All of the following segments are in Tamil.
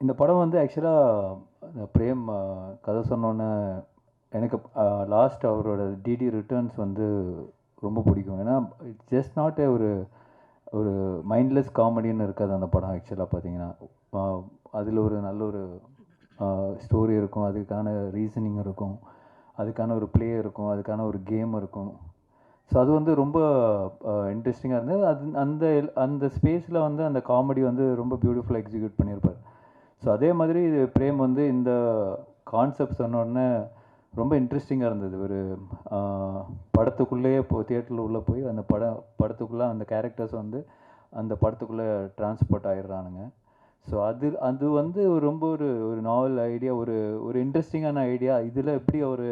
இந்த படம் வந்து ஆக்சுவலாக பிரேம் கதை சொன்னோன்னே எனக்கு லாஸ்ட் அவரோட டிடி ரிட்டர்ன்ஸ் வந்து ரொம்ப பிடிக்கும். ஏன்னா இட்ஸ் ஜஸ்ட் நாட் ஒரு ஒரு மைண்ட்லெஸ் காமெடின்னு இருக்காது அந்த படம். ஆக்சுவலாக பார்த்தீங்கன்னா அதில் ஒரு நல்ல ஒரு ஸ்டோரி இருக்கும், அதுக்கான ரீசனிங் இருக்கும், அதுக்கான ஒரு ப்ளே இருக்கும், அதுக்கான ஒரு கேம் இருக்கும். ஸோ அது வந்து ரொம்ப இன்ட்ரெஸ்டிங்காக இருந்தது. அது அந்த அந்த ஸ்பேஸில் வந்து அந்த காமெடி வந்து ரொம்ப பியூட்டிஃபுல்லாக எக்ஸிக்யூட் பண்ணியிருப்பார். ஸோ அதே மாதிரி இது பிரேம் வந்து இந்த கான்செப்ட் சொன்னோடனே ரொம்ப இன்ட்ரெஸ்டிங்காக இருந்தது. ஒரு படத்துக்குள்ளேயே தியேட்டரில் உள்ளே போய் அந்த படத்துக்குள்ளே அந்த கேரக்டர்ஸ் வந்து அந்த படத்துக்குள்ளே டிரான்ஸ்போர்ட் ஆகிடுறானுங்க. ஸோ அது வந்து ரொம்ப ஒரு நாவல் ஐடியா, ஒரு இன்ட்ரெஸ்டிங்கான ஐடியா. இதில் எப்படி ஒரு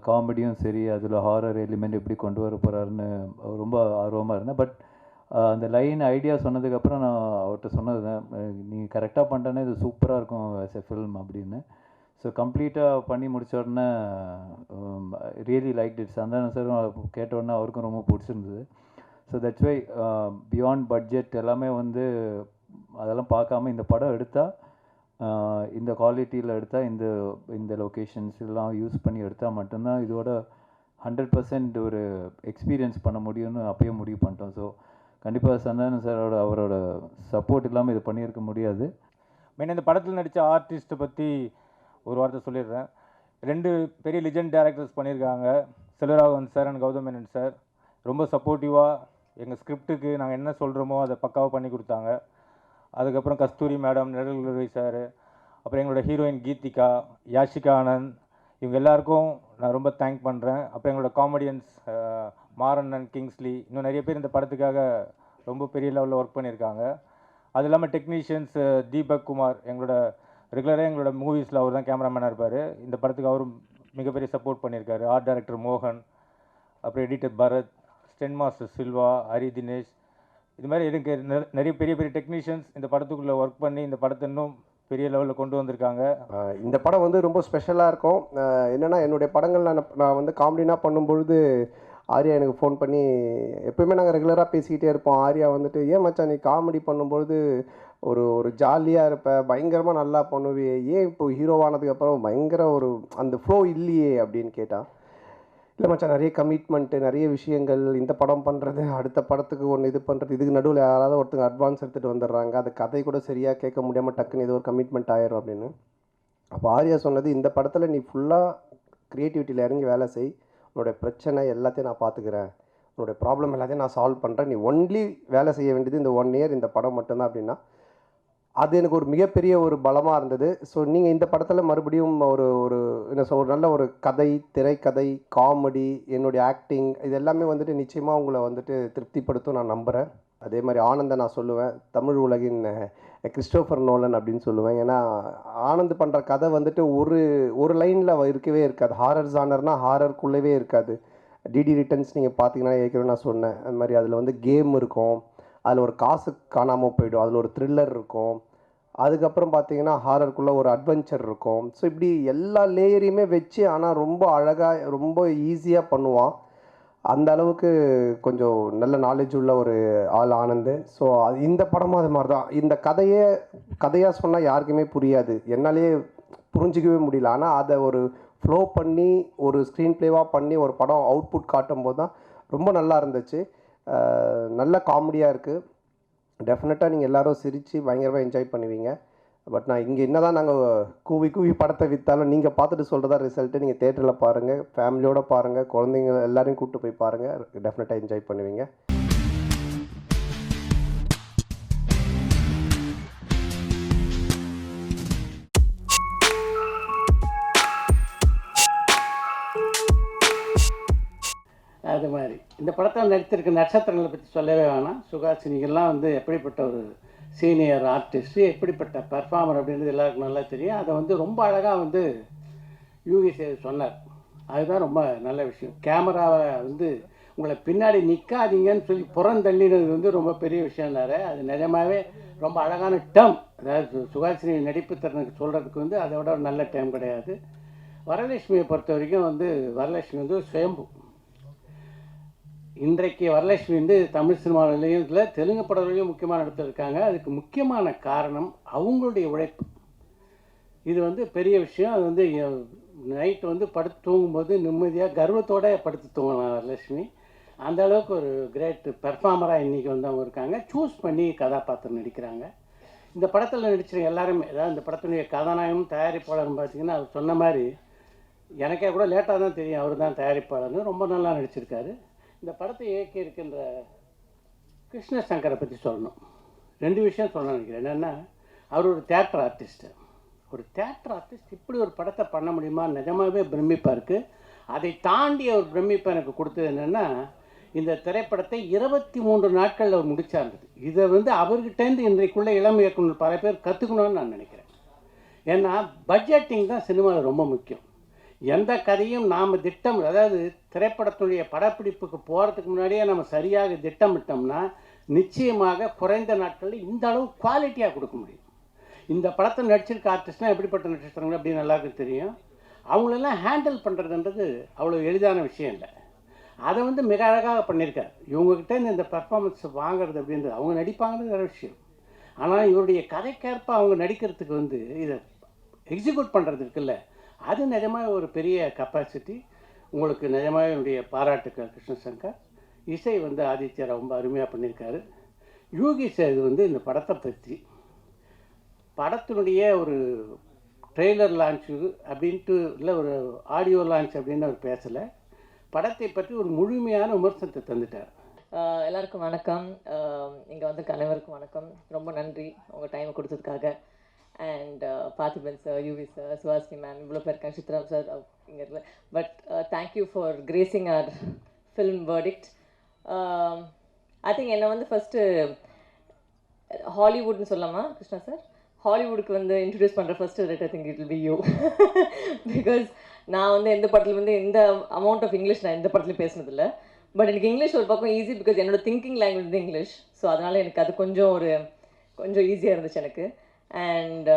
காமெடியும் சரி, அதில் ஹாரர் எலிமெண்ட் எப்படி கொண்டு வர போகிறாருன்னு ரொம்ப ஆர்வமாக இருந்தேன். பட் அந்த லைன் ஐடியா சொன்னதுக்கப்புறம் நான் அவர்கிட்ட சொன்னது தான், நீ கரெக்டாக பண்ணிட்டேன்னா இது சூப்பராக இருக்கும் ஆஸ் எ ஃபில்ம் அப்படின்னு. ஸோ கம்ப்ளீட்டாக பண்ணி முடித்த உடனே ரியலி லைக் இட். சந்தானம் சாரும் கேட்ட உடனே அவருக்கும் ரொம்ப பிடிச்சிருந்தது. So that's why beyond budget எல்லாமே வந்து அதெல்லாம் பார்க்காம இந்த படம் எடுத்தால், இந்த குவாலிட்டியில் எடுத்தால், இந்த லொக்கேஷன்ஸ் எல்லாம் யூஸ் பண்ணி எடுத்தால் மட்டும்தான் இதோட 100% ஒரு எக்ஸ்பீரியன்ஸ் பண்ண முடியும்னு அப்பயே முடிவு பண்ணிட்டோம். ஸோ கண்டிப்பாக சந்தானம் சாரோட அவரோட சப்போர்ட் இல்லாமல் இது பண்ணியிருக்க முடியாது. மெயின் இந்த படத்தில் நடித்த ஆர்டிஸ்ட்டை பற்றி ஒரு வார்த்தை சொல்லிடுறேன். 2 பெரிய லிஜெண்ட் டேரக்டர்ஸ் பண்ணியிருக்காங்க, Selvaraghavan sir and Gautham Menon sir. ரொம்ப சப்போர்ட்டிவாக எங்கள் ஸ்கிரிப்டுக்கு நாங்கள் என்ன சொல்கிறோமோ அதை பக்காவாக பண்ணி கொடுத்தாங்க. அதுக்கப்புறம் கஸ்தூரி மேடம், நிழல்குருவி சார், அப்புறம் எங்களோட ஹீரோயின் கீதிகா, யாஷிகா ஆனந்த், இவங்க எல்லாருக்கும் நான் ரொம்ப தேங்க் பண்ணுறேன். அப்புறம் எங்களோட காமெடியன்ஸ் மாரண்ணன், கிங்ஸ்லி, இன்னும் நிறைய பேர் இந்த படத்துக்காக ரொம்ப பெரிய லெவலில் ஒர்க் பண்ணியிருக்காங்க. அது இல்லாமல் டெக்னீஷியன்ஸ் தீபக் குமார், எங்களோட ரெகுலராக எங்களோட மூவிஸில் அவர் தான் கேமராமேனாக இருப்பார். இந்த படத்துக்கு அவரும் மிகப்பெரிய சப்போர்ட் பண்ணியிருக்காரு. ஆர்ட் டைரக்டர் மோகன், அப்புறம் editor Bharath, stunt master Silva, Hari Dinesh, இது மாதிரி எனக்கு நிறைய பெரிய பெரிய டெக்னீஷியன்ஸ் இந்த படத்துக்குள்ளே ஒர்க் பண்ணி இந்த படத்தை இன்னும் பெரிய லெவலில் கொண்டு வந்திருக்காங்க. இந்த படம் வந்து ரொம்ப ஸ்பெஷலாக இருக்கும். என்னென்னா என்னுடைய படங்கள் நான் வந்து காமெடினா பண்ணும்பொழுது ஆர்யா எனக்கு ஃபோன் பண்ணி, எப்போயுமே நாங்கள் ரெகுலராக பேசிக்கிட்டே இருப்போம். ஆர்யா வந்துட்டு, ஏன் மச்சான் நீ காமெடி பண்ணும்பொழுது ஒரு ஜாலியாக இருப்ப, பயங்கரமாக நல்லா பண்ணுவியே, ஏன் இப்போ ஹீரோவானதுக்கப்புறம் பயங்கர அந்த ஃப்ளோ இல்லையே அப்படின்னு கேட்டால், இல்லை மச்சான் நிறைய கமிட்மெண்ட்டு, நிறைய விஷயங்கள், இந்த படம் பண்ணுறது, அடுத்த படத்துக்கு ஒன்று இது பண்ணுறது, இதுக்கு நடுவில் யாராவது ஒருத்தங்க அட்வான்ஸ் எடுத்துகிட்டு வந்துடுறாங்க, அது கதை கூட சரியாக கேட்க முடியாமல் டக்குன்னு ஏதோ ஒரு கமிட்மெண்ட் ஆயிரும் அப்படின்னு. அப்போ ஆர்யா சொன்னது, இந்த படத்தில் நீ ஃபுல்லாக க்ரியேட்டிவிட்டியில் இறங்கி வேலை செய், உன்னோடைய பிரச்சனை எல்லாத்தையும் நான் பார்த்துக்கிறேன், உன்னோடைய ப்ராப்ளம் எல்லாத்தையும் நான் சால்வ் பண்ணுறேன், நீ ஒன்லி வேலை செய்ய வேண்டியது இந்த 1 இயர் இந்த படம் மட்டும்தான் அப்படின்னா, அது எனக்கு ஒரு மிகப்பெரிய ஒரு பலமாக இருந்தது. ஸோ நீங்கள் இந்த படத்தில் மறுபடியும் ஒரு நல்ல ஒரு கதை, திரைக்கதை, காமெடி, என்னுடைய ஆக்டிங், இது எல்லாமே வந்துட்டு நிச்சயமாக உங்களை வந்துட்டு திருப்திப்படுத்தும் நான் நம்புகிறேன். அதே மாதிரி ஆனந்தை நான் சொல்லுவேன், தமிழ் உலகின் கிறிஸ்டோஃபர் நோலன் அப்படின்னு சொல்லுவேன். ஏன்னா ஆனந்த் பண்ணுற கதை வந்துட்டு ஒரு லைனில் இருக்கவே இருக்காது. ஹாரர் ஜானர்னால் ஹாரருக்குள்ளவே இருக்காது. டிடி ரிட்டர்ன்ஸ் நீங்கள் பார்த்தீங்கன்னா ஏற்கனவே நான் சொன்னேன், அது மாதிரி அதில் வந்து கேம் இருக்கும், அதில் ஒரு காசு காணாமல் போய்டும், அதில் ஒரு த்ரில்லர் இருக்கும், அதுக்கப்புறம் பார்த்தீங்கன்னா ஹாரருக்குள்ளே ஒரு அட்வென்ச்சர் இருக்கும். ஸோ இப்படி எல்லா லேயரையுமே வச்சு, ஆனால் ரொம்ப அழகாக ரொம்ப ஈஸியாக பண்ணுவான். அந்த அளவுக்கு கொஞ்சம் நல்ல நாலேஜ் உள்ள ஒரு ஆள் ஆனந்த். ஸோ இந்த படமும் அது மாதிரி தான். இந்த கதையாக சொன்னால் யாருக்குமே புரியாது, என்னாலே புரிஞ்சிக்கவே முடியல. ஆனால் அதை ஒரு ஃப்ளோ பண்ணி ஒரு ஸ்க்ரீன் ப்ளேவாக பண்ணி ஒரு படம் அவுட்புட் காட்டும் போது தான் ரொம்ப நல்லா இருந்துச்சு. நல்ல காமெடியாக இருக்குது. டெஃபினட்டாக நீங்கள் எல்லோரும் சிரித்து பயங்கரமாக என்ஜாய் பண்ணுவீங்க. பட் நான் இங்கே என்ன தான் நாங்கள் கூவி படத்தை விற்றாலும் நீங்கள் பார்த்துட்டு சொல்கிறதா ரிசல்ட்டு. நீங்கள் தேட்டரில் பாருங்கள், ஃபேமிலியோடு பாருங்கள், குழந்தைங்க எல்லோரையும் கூப்பிட்டு போய் பாருங்கள், டெஃபினட்டாக என்ஜாய் பண்ணுவீங்க. அது மாதிரி இந்த படத்தில் நடித்திருக்க நட்சத்திரங்களை பற்றி சொல்லவே வேணாம். சுகாசினிகள்லாம் வந்து எப்படிப்பட்ட ஒரு சீனியர் ஆர்டிஸ்ட்டு, எப்படிப்பட்ட பெர்ஃபார்மர் அப்படின்றது எல்லாருக்கும் நல்லா தெரியும். அதை வந்து ரொம்ப அழகாக வந்து யூகி சேது சொன்னார். அதுதான் ரொம்ப நல்ல விஷயம். கேமராவை வந்து உங்களை பின்னாடி நிற்காதீங்கன்னு சொல்லி புறந்தள்ளினது வந்து ரொம்ப பெரிய விஷயம்னாரு. அது நிஜமாகவே ரொம்ப அழகான டேர்ம். அதாவது சுகாசினி நடிப்பு திறனுக்கு சொல்கிறதுக்கு வந்து அதை விட ஒரு நல்ல டேர்ம் கிடையாது. வரலட்சுமியை பொறுத்த வரைக்கும் வந்து வரலட்சுமி வந்து சுயம்பு. இன்றைக்கு வரலட்சுமி வந்து தமிழ் சினிமாவிலையும் இதில் தெலுங்கு படத்துலையும் முக்கியமான இடத்துல இருக்காங்க. அதுக்கு முக்கியமான காரணம் அவங்களுடைய உழைப்பு. இது வந்து பெரிய விஷயம். அது வந்து நைட்டு வந்து படுத்து தூங்கும்போது நிம்மதியாக கர்வத்தோடு படுத்து தூங்கலாம் வரலட்சுமி. அந்த அளவுக்கு ஒரு கிரேட் பெர்ஃபார்மராக இன்றைக்கி வந்து அவங்க இருக்காங்க. சூஸ் பண்ணி கதாபாத்திரம் நடிக்கிறாங்க. இந்த படத்தில் நடிச்சிருக்க எல்லாருமே, அதாவது இந்த படத்தினுடைய கதாநாயகமும் தயாரிப்பாளரும் பார்த்திங்கன்னா அவர் சொன்ன மாதிரி எனக்கே கூட லேட்டாக தான் தெரியும் அவர் தான் தயாரிப்பாளர்னு. ரொம்ப நல்லா நடிச்சிருக்காரு. இந்த படத்தை இயக்கி இருக்கின்ற கிருஷ்ண சங்கரை பற்றி சொல்லணும். 2 விஷயம் சொல்ல நினைக்கிறேன். என்னென்னா, அவர் ஒரு தியேட்டர் ஆர்டிஸ்ட்டு. ஒரு தியேட்டர் ஆர்டிஸ்ட் இப்படி ஒரு படத்தை பண்ண முடியுமா, நிஜமாகவே பிரமிப்பாக இருக்குது. அதை தாண்டி அவர் பிரமிப்பை எனக்கு கொடுத்தது என்னென்னா, இந்த திரைப்படத்தை 23 நாட்களில் அவர் முடிச்சாருந்தது. இதை வந்து அவர்கிட்டேருந்து இன்றைக்குள்ள இளம் இயக்குனர் பல பேர் கற்றுக்கணும்னு நான் நினைக்கிறேன். ஏன்னா பட்ஜெட்டிங் தான் சினிமாவில் ரொம்ப முக்கியம். எந்த கதையும் நாம் அதாவது திரைப்படத்துடைய படப்பிடிப்புக்கு போகிறதுக்கு முன்னாடியே நம்ம சரியாக திட்டமிட்டோம்னா நிச்சயமாக குறைந்த நாட்களில் இந்த அளவு குவாலிட்டியாக கொடுக்க முடியும். இந்த படத்தை நடிச்சிருக்க ஆர்டிஸ்ட்லாம் எப்படிப்பட்ட நட்சத்திரங்கள் அப்படின்னு எல்லாருக்கும் தெரியும். அவங்களெல்லாம் ஹேண்டில் பண்ணுறதுன்றது அவ்வளோ எளிதான விஷயம் இல்லை. அதை வந்து மிக அழகாக பண்ணியிருக்காரு. இவங்ககிட்ட இந்த பெர்ஃபார்மன்ஸ் வாங்குறது அப்படின்றது, அவங்க நடிப்பாங்கிறது வேறு விஷயம். ஆனால் இவருடைய கதைக்கேற்ப அவங்க நடிக்கிறதுக்கு வந்து இதை எக்ஸிக்யூட் பண்ணுறது இருக்குல்ல, அது நிஜமாக ஒரு பெரிய கெப்பாசிட்டி. உங்களுக்கு நிஜமாக என்னுடைய பாராட்டுக்கள் கிருஷ்ணசங்கர். இசை வந்து ஆதித்யா ரொம்ப அருமையாக பண்ணியிருக்காரு. யூகி சார் வந்து இந்த படத்தை பற்றி படத்தினுடைய ஒரு ட்ரெய்லர் லான்ச்சு அப்படின்ட்டு இல்லை, ஒரு ஆடியோ லான்ச் அப்படின்னு அவர் பேசலை. படத்தை பற்றி ஒரு முழுமையான விமர்சனத்தை தந்துட்டார். எல்லாருக்கும் வணக்கம். இங்கே வந்து அனைவருக்கும் வணக்கம். ரொம்ப நன்றி உங்கள் டைமை கொடுத்ததுக்காக. And Parthiban sir, Yuvi sir, Suhasini ma'am, இவ்வளோ பேர் இருக்காங்க, சித்ராம் சார் இங்கே இல்லை. But thank you for gracing our film verdict. I think என்னை வந்து ஃபஸ்ட்டு ஹாலிவுட்னு சொல்லாமா கிருஷ்ணா சார்? ஹாலிவுட்டுக்கு வந்து இன்ட்ரடியூஸ் பண்ணுற first I think it will be you. Because நான் வந்து எந்த படத்தில் வந்து இந்த அமௌண்ட் ஆஃப் இங்கிலீஷ் நான் எந்த படத்துலையும் பேசினதில்லை. பட் எனக்கு இங்கிலீஷ் ஒரு பக்கம் ஈஸி, பிகாஸ் என்னோட திங்கிங் லாங்குவேஜ் வந்து இங்கிலீஷ். ஸோ அதனால் எனக்கு அது கொஞ்சம் ஈஸியாக இருந்துச்சு எனக்கு. அண்ட்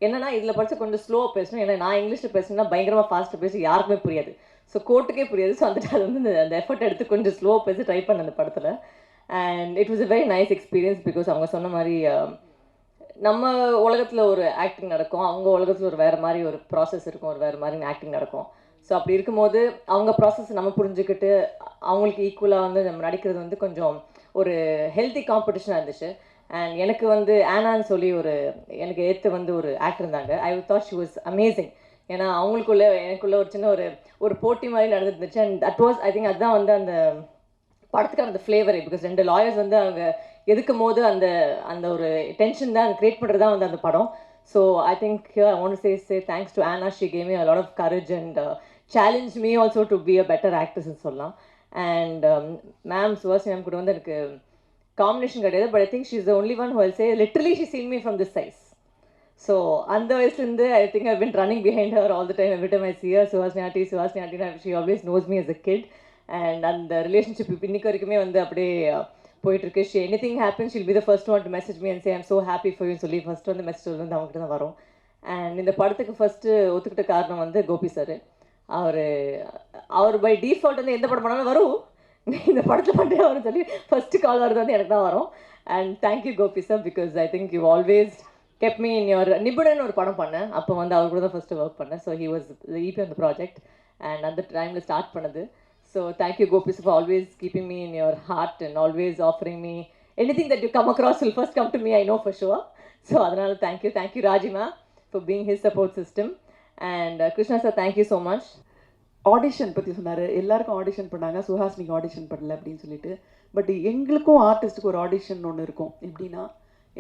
என்னென்னா இதில் படித்த கொஞ்சம் ஸ்லோவாக பேசணும். ஏன்னா நான் இங்கிலீஷில் பேசணுன்னா பயங்கரமாக ஃபாஸ்ட்டாக பேசி யாருக்குமே புரியாது. ஸோ கோர்ட்டுக்கே புரியாது. ஸோ வந்துட்டு அது வந்து அந்த எஃபர்ட் எடுத்து கொஞ்சம் ஸ்லோவாக பேசி ட்ரை பண்ண அந்த படத்தில். And it was a very nice experience. Because அவங்க சொன்ன மாதிரி நம்ம உலகத்தில் ஒரு ஆக்டிங் நடக்கும், அவங்க உலகத்தில் ஒரு வேறு மாதிரி ஒரு ப்ராசஸ் இருக்கும், ஒரு வேறு மாதிரி ஆக்டிங் நடக்கும். ஸோ அப்படி இருக்கும்போது அவங்க ப்ராசஸ் நம்ம புரிஞ்சுக்கிட்டு அவங்களுக்கு ஈக்குவலாக வந்து நம்ம நடிக்கிறது வந்து கொஞ்சம் ஒரு ஹெல்த்தி காம்படிஷனாக இருந்துச்சு. அண்ட் எனக்கு வந்து ஆனான்னு சொல்லி எனக்கு ஏற்று வந்து ஒரு ஆக்டர் இருந்தாங்க. I thought she was amazing. ஏன்னா அவங்களுக்குள்ளே எனக்குள்ளே ஒரு சின்ன ஒரு போட்டி மாதிரி நடந்துருந்துச்சு. And that was I think அதுதான் வந்து அந்த படத்துக்கான அந்த ஃப்ளேவரே. பிகாஸ் 2 லாயர்ஸ் வந்து அவங்க எதுக்கும் போது அந்த ஒரு டென்ஷன் தான் அது க்ரியேட் பண்ணுறது தான் வந்து அந்த படம். So I think here I want to say thanks to ஆனா. She gave me a lot of courage and challenge me also to be a better ஆக்டர்ஸ்ன்னு சொல்லலாம். அண்ட் மேம் சுஹாசினி மேம் கூட வந்து எனக்கு காம்பினேஷன் கிடையாது. But I think she is the only one who will say literally she seen me from this size. So அந்த வயசுலேருந்து I think I been running behind her all the time. Every time I see her, Suhasini aunty, she always knows me as a kid. And அந்த ரிலேஷன்ஷிப் இப்போ இன்னைக்கு வரைக்குமே வந்து அப்படியே போயிட்டுருக்கு. She anything happen she'll be the first one to message me and say I'm so happy for யூன்னு சொல்லி ஃபஸ்ட்டு வந்து மெசேஜ் வந்து அவங்ககிட்ட தான் வரும். அண்ட் இந்த படத்துக்கு ஃபஸ்ட்டு ஒத்துக்கிட்ட காரணம் வந்து கோபி சார். அவர் பை டிஃபால்ட் வந்து எந்த படம் பண்ணாலும் வரும், இந்த படத்தில் பண்ணிட்டே வரும்னு சொல்லி ஃபஸ்ட்டு கால் வருது வந்து எனக்கு தான் வரும். And thank you Gopi sir, because I think you always kept me in your Nibunan ஒரு படம் பண்ணேன். அப்போ வந்து அவர் கூட தான் ஃபஸ்ட்டு ஒர்க் பண்ணேன். So he was the EP on the project and அந்த டைமில் ஸ்டார்ட் பண்ணது. So thank you Gopi for always keeping me in your heart and always offering me anything that you come across will first come to me, I know for sure. So adanal thank you Rajima for being his support system. And Krishna sir, thank you so much. Audition பற்றி சொன்னார். எல்லாருக்கும் ஆடிஷன் பண்ணாங்க, சுஹாசினிக்கு ஆடிஷன் பண்ணல அப்படின்னு சொல்லிட்டு. பட் எங்களுக்கும் ஆர்டிஸ்ட்டுக்கு ஒரு ஆடிஷன் ஒன்று இருக்கும். எப்படின்னா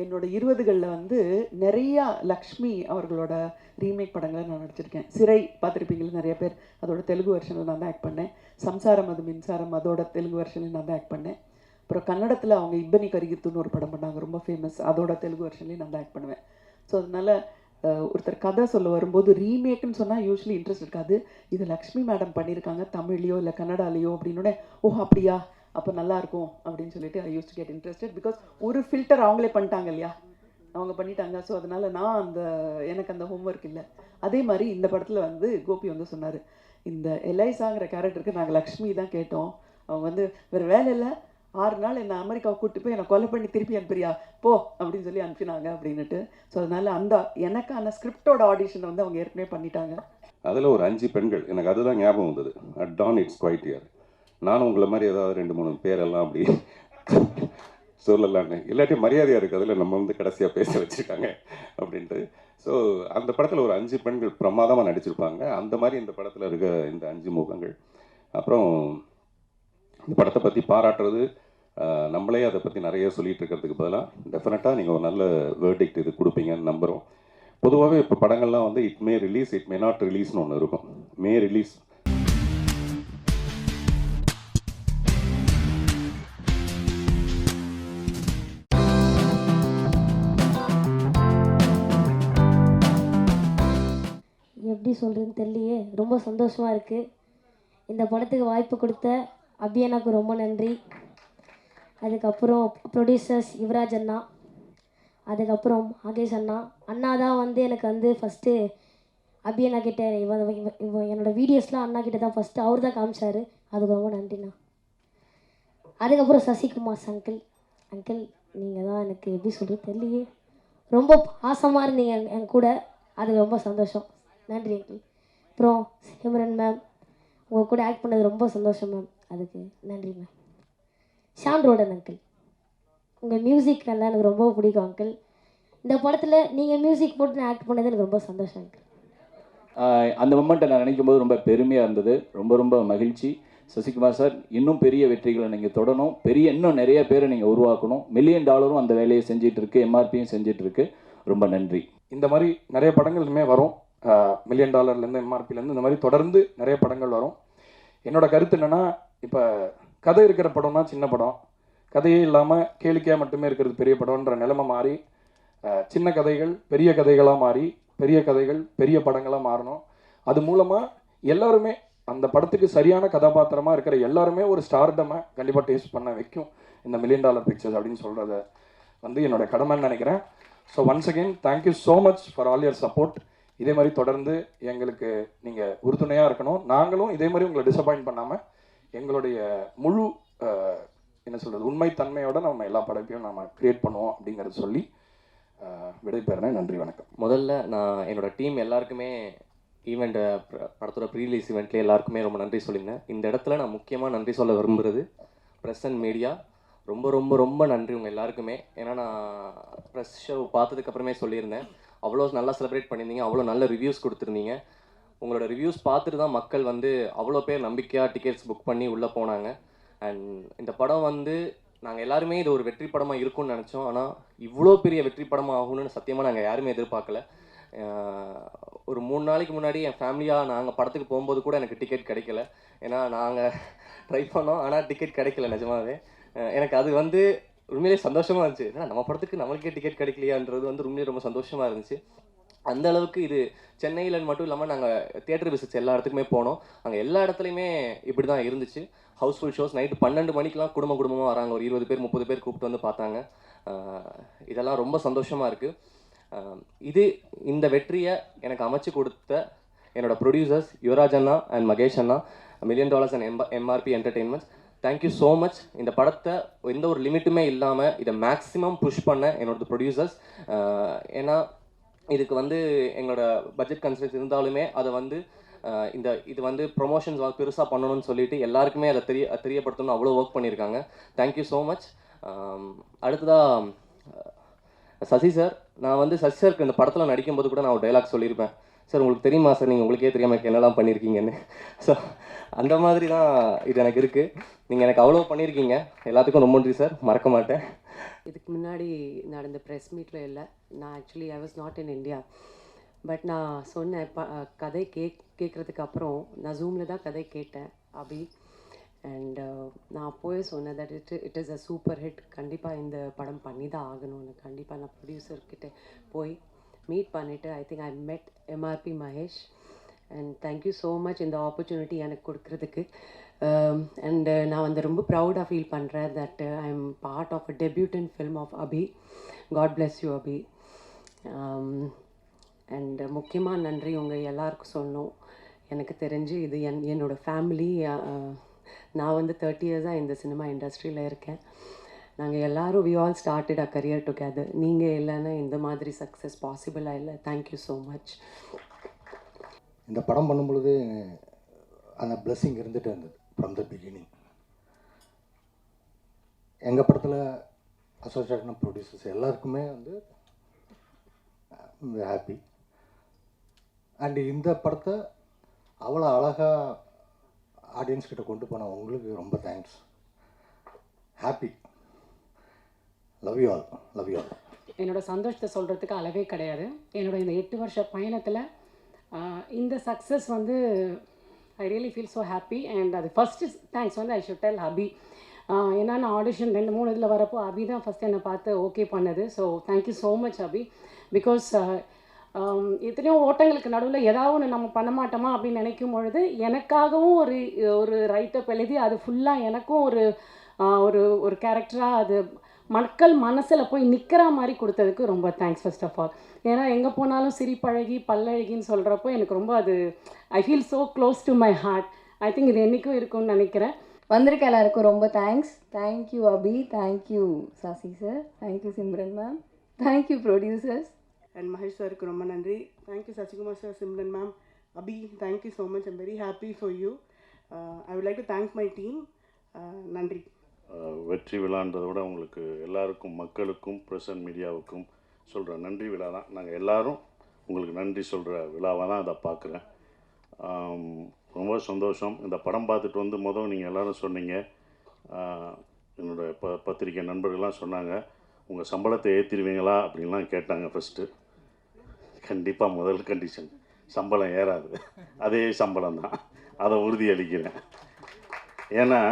என்னோட 20களில் வந்து நிறையா லக்ஷ்மி அவர்களோட ரீமேக் படங்களை நான் நடிச்சிருக்கேன். சிறை பார்த்துருப்பீங்களா நிறைய பேர், அதோட தெலுங்கு வெர்ஷனில் நான் தான் ஆக்ட் பண்ணேன். சம்சாரம் அது மின்சாரம் அதோட தெலுங்கு வெர்ஷனில் நான் தான் ஆக்ட் பண்ணேன். அப்புறம் கன்னடத்தில் அவங்க இப்பனி கரிகித்துன்னு ஒரு படம் பண்ணாங்க, ரொம்ப ஃபேமஸ், அதோட தெலுங்கு வெர்ஷன்லேயும் நான் தான் ஆக்ட் பண்ணுவேன். ஸோ அதனால் ஒருத்தர் கதை சொல்ல வரும்போது ரீமேக்குன்னு சொன்னால் யூஸ்வலி இன்ட்ரெஸ்ட் இருக்காது. இது லக்ஷ்மி மேடம் பண்ணியிருக்காங்க தமிழ்லையோ இல்லை கன்னடாலேயோ அப்படின்னோடனே ஓ அப்படியா அப்போ நல்லாயிருக்கும் அப்படின்னு சொல்லிட்டு I use to get interested. Because ஒரு ஃபில்டர் அவங்களே பண்ணிட்டாங்க இல்லையா, அவங்க பண்ணிட்டாங்க. ஸோ அதனால் நான் எனக்கு அந்த ஹோம்ஒர்க் இல்லை. அதே மாதிரி இந்த படத்தில் வந்து கோபி வந்து சொன்னார், இந்த எலைசாங்கிற கேரக்டருக்கு நாங்கள் லக்ஷ்மி தான் கேட்டோம், அவங்க வந்து வேறு வேலை இல்லை, 6 நாள் என்னை அமெரிக்காவை கூப்பிட்டு போய் என்னை கொலை பண்ணி திருப்பி அனுப்புறியா போ அப்படின்னு சொல்லி அனுப்பினாங்க அப்படின்னுட்டு. ஸோ அதனால் அந்த எனக்கான ஸ்கிரிப்டோட ஆடிஷனை வந்து அவங்க ஏற்கனவே பண்ணிட்டாங்க. அதில் ஒரு 5 பெண்கள், எனக்கு அதுதான் ஞாபகம் வந்தது. At dawn it's quite ear. நானும் உங்களை மாதிரி ஏதாவது 2-3 பேரெல்லாம் அப்படி சொல்லலான்னு, இல்லாட்டி மரியாதையாக இருக்குது அதில் நம்ம வந்து கடைசியாக பேச வச்சுருக்காங்க அப்படின்ட்டு. ஸோ அந்த படத்தில் ஒரு 5 பெண்கள் பிரமாதமாக நடிச்சிருப்பாங்க. அந்த மாதிரி இந்த படத்தில் இருக்க இந்த 5 முகங்கள். அப்புறம் இந்த படத்தை பற்றி பாராட்டுறது, நம்மளே அதை பற்றி நிறைய சொல்லிகிட்டு இருக்கிறதுக்கு பதிலாக டெஃபினட்டாக நீங்கள் ஒரு நல்ல வேர்டிக்ட் இது கொடுப்பீங்கன்னு நம்புகிறோம். பொதுவாகவே இப்போ படங்கள்லாம் வந்து it may release, it may not ரிலீஸ்னு ஒன்று இருக்கும். May release. எப்படி சொல்கிறதுன்னு தெரியலையே, ரொம்ப சந்தோஷமாக இருக்குது. இந்த படத்துக்கு வாய்ப்பு கொடுத்த அபியனாக்கு ரொம்ப நன்றி. அதுக்கப்புறம் ப்ரொடியூசர்ஸ் யுவராஜ் அண்ணா, அதுக்கப்புறம் மகேஷ் அண்ணா தான் வந்து எனக்கு வந்து ஃபஸ்ட்டு அபியண்ணா கிட்ட இவன் என்னோடய வீடியோஸ்லாம் அண்ணா கிட்ட தான் ஃபஸ்ட்டு அவர் தான் காமிச்சார். அதுக்கு ரொம்ப நன்றிண்ணா. அதுக்கப்புறம் சசிகுமார் அங்கிள் நீங்கள் தான் எனக்கு எப்படி சொல்கிறது தெரியலையே, ரொம்ப பாசமாக இருந்தீங்க என் கூட, அதுக்கு ரொம்ப சந்தோஷம். நன்றி அங்கிள். அப்புறம் சிம்ரன் மேம், உங்கள் கூட ஆக்ட் பண்ணது ரொம்ப சந்தோஷம் மேம், அதுக்கு நன்றி மேம். ஷான் ரோடன் அங்கிள், உங்கள் மியூசிக் நல்லா எனக்கு ரொம்ப பிடிக்கும் அங்கிள். இந்த படத்தில் நீங்கள் மியூசிக் போட்டு நான் ஆக்ட் பண்ணது எனக்கு ரொம்ப சந்தோஷம் அங்கிள். அந்த மொமெண்ட்டை நான் நினைக்கும் போது ரொம்ப பெருமையாக இருந்தது, ரொம்ப ரொம்ப மகிழ்ச்சி. சசிகுமார் சார், இன்னும் பெரிய வெற்றிகளை நீங்கள் தொடணும், இன்னும் நிறைய பேரை நீங்கள் உருவாக்கணும். $1 மில்லியன் அந்த வேலையை செஞ்சிட்ருக்கு, எம்ஆர்பியும் செஞ்சிட்ருக்கு. ரொம்ப நன்றி. இந்த மாதிரி நிறைய படங்கள் இனிமேல் வரும். $1 மில்லியன்லேருந்து எம்ஆர்பிலேருந்து இந்த மாதிரி தொடர்ந்து நிறைய படங்கள் வரும். என்னோட கருத்து என்னென்னா, இப்போ கதை இருக்கிற படம்னா சின்ன படம், கதையே இல்லாமல் கேளிக்கையாக மட்டுமே இருக்கிறது பெரிய படம்ன்ற நிலைமை மாறி, சின்ன கதைகள் பெரிய கதைகளாக மாறி, பெரிய கதைகள் பெரிய படங்களாக மாறணும். அது மூலமாக எல்லாருமே அந்த படத்துக்கு சரியான கதாபாத்திரமாக இருக்கிற எல்லாருமே ஒரு ஸ்டார்டமை கண்டிப்பாக டேஸ்ட் பண்ண வைக்கும் இந்த $1 மில்லியன் பிக்சர்ஸ் அப்படின்னு சொல்கிறத வந்து என்னோட கடமைன்னு நினைக்கிறேன். So once again thank you so much for all your support. இதே மாதிரி தொடர்ந்து எங்களுக்கு நீங்கள் உறுதுணையாக இருக்கணும். நாங்களும் இதே மாதிரி உங்களை டிசப்பாயிண்ட் பண்ணாமல் எங்களுடைய முழு என்ன சொல்கிறது உண்மைத்தன்மையோடு நம்ம எல்லா படைப்பையும் நம்ம க்ரியேட் பண்ணுவோம் அப்படிங்கிறத சொல்லி விடைபெறேன். நன்றி, வணக்கம். முதல்ல நான் என்னோட டீம் எல்லாருக்குமே ஈவெண்ட் படத்தோட ப்ரீலீஸ் ஈவெண்ட்லேயே எல்லாருக்குமே ரொம்ப நன்றி சொல்லியிருந்தேன். இந்த இடத்துல நான் முக்கியமாக நன்றி சொல்ல விரும்புகிறது ப்ரெஸ் அண்ட் மீடியா. ரொம்ப ரொம்ப ரொம்ப நன்றி உங்கள் எல்லாருக்குமே. ஏன்னா நான் ப்ரெஸ் ஷோ பார்த்ததுக்கப்புறமே சொல்லியிருந்தேன், அவ்வளோ நல்லா செலிப்ரேட் பண்ணியிருந்தீங்க, அவ்வளோ நல்ல ரிவ்யூஸ் கொடுத்துருந்தீங்க. உங்களோட ரிவ்யூஸ் பார்த்துட்டு தான் மக்கள் வந்து அவ்வளோ பேர் நம்பிக்கையாக டிக்கெட்ஸ் புக் பண்ணி உள்ளே போனாங்க. அண்ட் இந்த படம் வந்து நாங்கள் எல்லாருமே இது ஒரு வெற்றி படமாக இருக்கும்னு நினச்சோம். ஆனால் இவ்வளோ பெரிய வெற்றி படமாக ஆகும்னு சத்தியமாக நாங்கள் யாருமே எதிர்பார்க்கல. ஒரு 3 நாளைக்கு முன்னாடி என் ஃபேமிலியாக நாங்கள் படத்துக்கு போகும்போது கூட எனக்கு டிக்கெட் கிடைக்கல. ஏன்னா நாங்கள் ட்ரை பண்ணோம், ஆனால் டிக்கெட் கிடைக்கல நிஜமாவே. எனக்கு அது வந்து உண்மையிலே சந்தோஷமாக இருந்துச்சு. ஏன்னா நம்ம படத்துக்கு நம்மளுக்கே டிக்கெட் கிடைக்கலையான்றது வந்து உண்மையிலே ரொம்ப சந்தோஷமாக இருந்துச்சு. அந்த அளவுக்கு இது சென்னையில் மட்டும் இல்லாமல் நாங்கள் தியேட்டர் விசிட்ஸ் எல்லா இடத்துக்குமே போனோம். அங்கே எல்லா இடத்துலையுமே இப்படி தான் இருந்துச்சு. Housefull shows. நைட்டு 12 மணிக்கெலாம் குடும்பமாக வராங்க. ஒரு 20 பேர் 30 பேர் கூப்பிட்டு வந்து பார்த்தாங்க. இதெல்லாம் ரொம்ப சந்தோஷமாக இருக்குது. இந்த வெற்றியை எனக்கு அமைச்சு கொடுத்த என்னோடய ப்ரொடியூசர்ஸ் யுவராஜ் அண்ணா அண்ட் மகேஷ் அண்ணா, $1 million and MRP entertainments, thank you so much. இந்த படத்தை எந்த ஒரு லிமிட்டுமே இல்லாமல் இதை மேக்ஸிமம் புஷ் பண்ண என்னோட ப்ரொடியூசர்ஸ். ஏன்னா இதுக்கு வந்து எங்களோட பட்ஜெட் கன்ஸ்ட்ரெயின்ஸ் இருந்தாலுமே அதை வந்து இது வந்து ப்ரொமோஷன்ஸ் பெருசாக பண்ணணும்னு சொல்லிட்டு எல்லாருக்குமே அதை தெரியப்படுத்தணும்னு அவ்வளோ ஒர்க் பண்ணியிருக்காங்க. Thank you so much. அடுத்ததாக சசி சார், நான் வந்து சசி சாருக்கு இந்த படத்தில் நடிக்கும்போது கூட நான் ஒரு டைலாக் சொல்லியிருப்பேன், சார் உங்களுக்கு தெரியுமா சார் நீங்கள் உங்களுக்கே தெரியாமல் என்னெல்லாம் பண்ணியிருக்கீங்கன்னு. ஸோ அந்த மாதிரி தான் இது எனக்கு இருக்குது. நீங்கள் எனக்கு அவ்வளோ பண்ணியிருக்கீங்க, எல்லாத்துக்கும் ரொம்ப நன்றி சார், மறக்க மாட்டேன். இதுக்கு முன்னாடி நடந்த ப்ரெஸ் மீட்டில் இல்லை, நான் actually I was not in India. But நான் சொன்னேன், கதை கேட்குறதுக்கு அப்புறம் நான் ஜூமில் தான் கதை கேட்டேன் அபி. அண்ட் நான் அப்போவே சொன்னேன் that it is a super hit, கண்டிப்பாக இந்த படம் பண்ணி தான் ஆகணும்னு. கண்டிப்பாக நான் ப்ரொடியூசர்கிட்ட போய் மீட் பண்ணிவிட்டு ஐ think I met MRP Mahesh. And thank you so much இந்த ஆப்பர்ச்சுனிட்டி எனக்கு கொடுக்குறதுக்கு. அண்ட் நான் வந்து ரொம்ப ப்ரௌடாக ஃபீல் பண்ணுறேன் that I am part of a debutante film of Abhi. God bless you Abhi. And முக்கியமாக நன்றி உங்கள் எல்லாருக்கும் சொல்லணும். எனக்கு தெரிஞ்சு இது என்னோடய ஃபேமிலி நான் வந்து 30 இயர்ஸாக இந்த சினிமா இண்டஸ்ட்ரியில் இருக்கேன். நாங்கள் எல்லோரும் we all started a career together. நீங்கள் இல்லைன்னா இந்த மாதிரி சக்ஸஸ் பாசிபிளாக இல்லை. Thank you so much. இந்த படம் பண்ணும்பொழுது அந்த பிளெஸ்ஸிங் இருந்துகிட்டே இருந்தது ஃப்ரம் த பிகினிங். எங்கள் படத்தில் அசோசியேஷன் ஆஃப் ப்ரொடியூசர்ஸ் எல்லாருக்குமே வந்து ஹாப்பி. அண்டு இந்த படத்தை அவ்வளோ அழகாக ஆடியன்ஸ் கிட்ட கொண்டு போன உங்களுக்கு ரொம்ப thanks. Happy. Love you all. Love you all. என்னோட சந்தோஷத்தை சொல்கிறதுக்கு அளவே கிடையாது. என்னோட இந்த 8 வருஷ பயணத்தில் இந்த சக்ஸஸ் வந்து I really feel so happy. And அது ஃபஸ்ட்டு தேங்க்ஸ் வந்து ஐ ஷுட் டெல் அபி. ஏன்னா நான் ஆடிஷன் 2-3 இதில் வரப்போ அபி தான் ஃபஸ்ட் என்னை பார்த்து ஓகே பண்ணது. So thank you so much Abhi. Because எத்தனையோ ஓட்டங்களுக்கு நடுவில் ஏதாவது ஒன்று நம்ம பண்ண மாட்டோமா அப்படின்னு நினைக்கும் பொழுது எனக்காகவும் ஒரு ரைட்டப் எழுதி அது ஃபுல்லாக எனக்கும் ஒரு கேரக்டராக அது மக்கள் மனசில் போய் நிற்கிற மாதிரி கொடுத்ததுக்கு ரொம்ப தேங்க்ஸ் ஃபர்ஸ்ட் ஆஃப் ஆல். ஏன்னா எங்கே போனாலும் சிரிப்பழகி பல்லழகின்னு சொல்கிறப்போ எனக்கு ரொம்ப அது I feel so close to my heart. I think இது என்றைக்கும் இருக்கும்னு நினைக்கிறேன். வந்திருக்க எல்லாருக்கும் ரொம்ப thanks. Thank you Abhi, thank you Sasi sir, thank you Simran ma'am, thank you producers and Mahesh சாருக்கு ரொம்ப நன்றி. Thank you Sasikumar sir, Simran ma'am, Abhi, thank you so much. I'm very happy for you. I would like to thank my team. நன்றி. வெற்றி விழான்றதை விட உங்களுக்கு எல்லாருக்கும், மக்களுக்கும், ப்ரெஸ் அண்ட் மீடியாவுக்கும் சொல்கிற நன்றி விழா தான். நாங்கள் எல்லோரும் உங்களுக்கு நன்றி சொல்கிற விழாவாக தான் அதை பார்க்குறேன். ரொம்ப சந்தோஷம். இந்த படம் பார்த்துட்டு வந்து நீங்கள் எல்லோரும் சொன்னீங்க, என்னோடய பத்திரிக்கை நண்பர்கள்லாம் சொன்னாங்க, உங்கள் சம்பளத்தை ஏற்றிடுவீங்களா அப்படின்லாம் கேட்டாங்க. ஃபஸ்ட்டு கண்டிப்பாக முதல் கண்டிஷன் சம்பளம் ஏறாது, அதே சம்பளம் தான், அதை உறுதி அளிக்கிறேன். ஏன்னா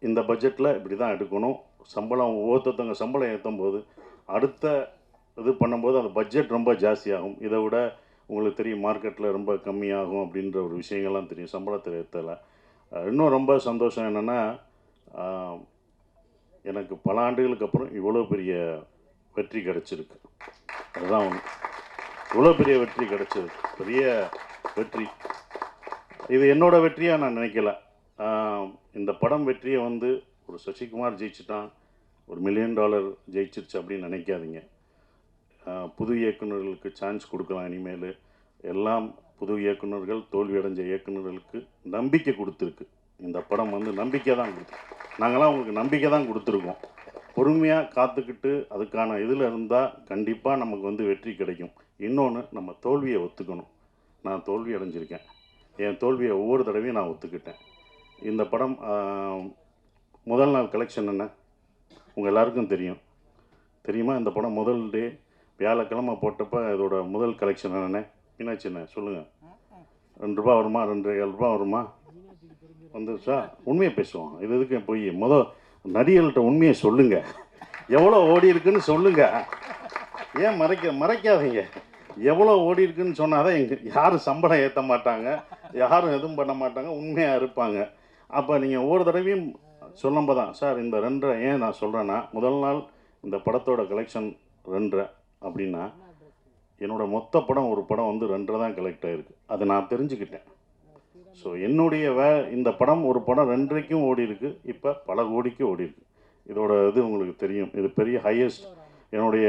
இந்த பட்ஜெட்டில் இப்படி தான் எடுக்கணும். சம்பளம் ஒவ்வொருத்தவங்க சம்பளம் ஏற்றும் போது அடுத்த இது பண்ணும்போது அந்த பட்ஜெட் ரொம்ப ஜாஸ்தியாகும். இதை விட உங்களுக்கு தெரியும் மார்க்கெட்டில் ரொம்ப கம்மியாகும் அப்படின்ற ஒரு விஷயங்கள்லாம் தெரியும் சம்பளத்தில் ஏற்றலை. இன்னும் ரொம்ப சந்தோஷம் என்னென்னா, எனக்கு பல ஆண்டுகளுக்கு அப்புறம் இவ்வளோ பெரிய வெற்றி கிடச்சிருக்கு. அதுதான் ஒன்று. இவ்வளோ பெரிய வெற்றி கிடச்சிருக்கு, பெரிய வெற்றி. இது என்னோடய வெற்றியாக நான் நினைக்கல. இந்த படம் வெற்றியை வந்து ஒரு சசிகுமார் ஜெயிச்சுட்டான், ஒரு $1 மில்லியன் ஜெயிச்சிருச்சு அப்படின்னு நினைக்காதீங்க. புது இயக்குநர்களுக்கு சான்ஸ் கொடுக்கலாம். இனிமேல் எல்லாம் புது இயக்குநர்கள், தோல்வி அடைஞ்ச இயக்குநர்களுக்கு நம்பிக்கை கொடுத்துருக்கு. இந்த படம் வந்து நம்பிக்கை தான் கொடுத்துருக்கு. நாங்களாம் உங்களுக்கு நம்பிக்கை தான் கொடுத்துருக்கோம். பொறுமையாக காத்துக்கிட்டு அதுக்கான இதில் இருந்தால் கண்டிப்பாக நமக்கு வந்து வெற்றி கிடைக்கும். இன்னொன்று, நம்ம தோல்வியை ஒத்துக்கணும். நான் தோல்வி அடைஞ்சிருக்கேன். என் தோல்வியை ஒவ்வொரு தடவையும் நான் ஒத்துக்கிட்டேன். இந்த படம் முதல் நாள் கலெக்ஷன் என்ன உங்கள் எல்லாருக்கும் தெரியுமா? இந்த படம் முதல் டே வியாழக்கிழமை போட்டப்போ இதோட முதல் கலெக்ஷன் என்னென்ன மீனாட்சி என்ன சொல்லுங்கள்? ₹2 வருமா? ₹2.25 வருமா? வந்துருச்சா? உண்மையை பேசுவோம். இது எதுக்கு போய் நடிகர்கள்ட்ட உண்மையை சொல்லுங்கள். எவ்வளோ ஓடி இருக்குன்னு சொல்லுங்கள். ஏன் மறைக்காதீங்க. எவ்வளோ ஓடி இருக்குன்னு சொன்னால் தான் யாரும் சம்பளம் ஏற்ற மாட்டாங்க, யாரும் எதுவும் பண்ண மாட்டாங்க, உண்மையாக இருப்பாங்க. அப்போ நீங்கள் ஒவ்வொரு தடவையும் சொல்லும்போது தான் சார் இந்த 2.5 ஏன் நான் சொல்கிறேன்னா, முதல் நாள் இந்த படத்தோட கலெக்ஷன் 2.5 அப்படின்னா என்னோடய மொத்த படம் ஒரு படம் வந்து 2.5 தான் கலெக்ட் ஆகிருக்கு. அதை நான் தெரிஞ்சுக்கிட்டேன். ஸோ என்னுடைய இந்த படம் ஒரு படம் 2.5க்கும் ஓடி இருக்குது, இப்போ பல கோடிக்கு ஓடி இருக்குது. இதோட இது உங்களுக்கு தெரியும். இது பெரிய ஹையஸ்ட், என்னுடைய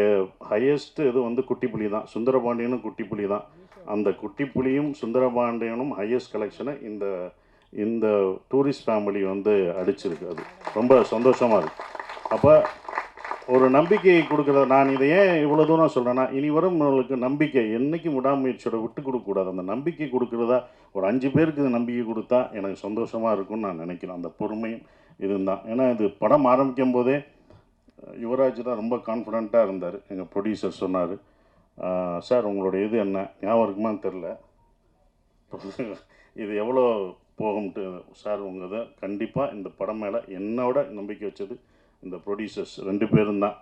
ஹையஸ்ட்டு இது வந்து குட்டிப்புலி தான். சுந்தரபாண்டியனும் குட்டிப்புலி தான். அந்த குட்டிப்புலியும் சுந்தரபாண்டியனும் ஹையஸ்ட் கலெக்ஷனை இந்த டூரிஸ்ட் ஃபேமிலி வந்து அடிச்சிருக்கு. அது ரொம்ப சந்தோஷமாக இருக்குது. அப்போ ஒரு நம்பிக்கை கொடுக்குறத நான் இதை ஏன் இவ்வளோ தூரம் சொல்கிறேன்னா, இனி வரும் உங்களுக்கு நம்பிக்கை என்றைக்கும் விடாமுயற்சியோட விட்டு கொடுக்கக்கூடாது. அந்த நம்பிக்கை கொடுக்குறதா ஒரு 5 பேருக்கு இந்த நம்பிக்கை கொடுத்தா எனக்கு சந்தோஷமாக இருக்கும்னு நான் நினைக்கிறேன். அந்த பொறுமையும் இதுதான். ஏன்னா இது படம் ஆரம்பிக்கும் போதே யுவராஜ் தான் ரொம்ப கான்ஃபிடெண்ட்டாக இருந்தார். எங்கள் ப்ரொடியூசர் சொன்னார், சார் உங்களுடைய இது என்ன ஞாபகம் இருக்குமான்னு தெரில, இது எவ்வளோ போகும்ட்டு. சார் உங்கள் இதை கண்டிப்பாக இந்த படம் மேலே என்னோட நம்பிக்கை வச்சது இந்த ப்ரொடியூசர்ஸ் 2 பேரும் தான்.